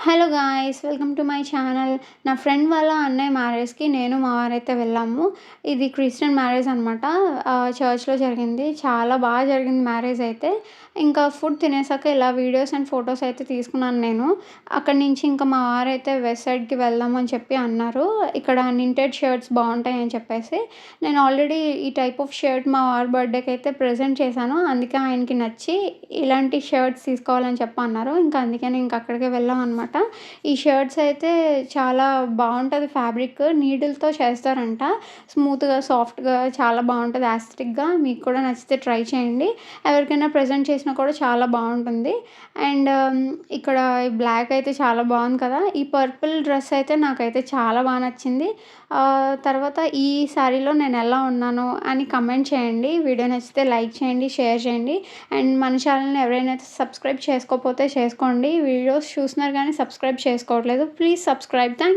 Hello guys! Welcome to my channel. నా friend వాళ్ళ అన్నయ్య మ్యారేజ్‌కి నేను, మా వారైతే వెళ్ళాము. ఇది క్రిస్టియన్ మ్యారేజ్ అనమాట. చర్చ్‌లో జరిగింది. చాలా బాగా జరిగింది మ్యారేజ్ అయితే. ఇంకా ఫుడ్ తినేసాక ఇలా వీడియోస్ అండ్ ఫోటోస్ అయితే తీసుకున్నాను నేను. అక్కడి నుంచి ఇంకా మా వారైతే వెస్ట్ సైడ్‌కి వెళ్దాం అని చెప్పి అన్నారు. ఇక్కడ నింటెడ్ షర్ట్స్ బావుంటాయని చెప్పేసి. నేను ఆల్రెడీ ఈ టైప్ ఆఫ్ షర్ట్ మా వారి బర్త్‌డేకి అయితే ప్రెజెంట్ చేశాను. అందుకే ఆయనకి నచ్చి ఇలాంటి షర్ట్స్ తీసుకోవాలని చెప్పి అన్నారు. ఇంకా అందుకని ఇంక అక్కడికే వెళ్ళామనమాట. ఈ షర్ట్స్ అయితే చాలా బావుంటది ఫ్యాబ్రిక్. నీడిల్‌తో చేస్తారంట. స్మూత్‌గా, సాఫ్ట్‌గా చాలా బావుంటది యాస్థెటిక్‌గా. మీకు కూడా నచ్చితే ట్రై చేయండి. ఎవరికైనా ప్రెజెంట్ చేసినా కూడా చాలా బావుంటుంది. అండ్ ఇక్కడ ఈ బ్లాక్ అయితే చాలా బావుంది కదా! ఈ పర్పుల్ డ్రెస్ అయితే నాకైతే చాలా బా నచ్చింది. తర్వాత ఈ శారీలో నేనెలా ఉన్నాను అని కమెంట్ చేయండి. వీడియో నచ్చితే లైక్ చేయండి, షేర్ చేయండి. అండ్ మన ఛానల్‌ని ఎవరైనా సబ్స్క్రైబ్ చేసుకోకపోతే చేసుకోండి. వీడియోస్ చూస్తున్నారు కానీ సబ్స్క్రైబ్ చేసుకోవట్లేదు. Please subscribe.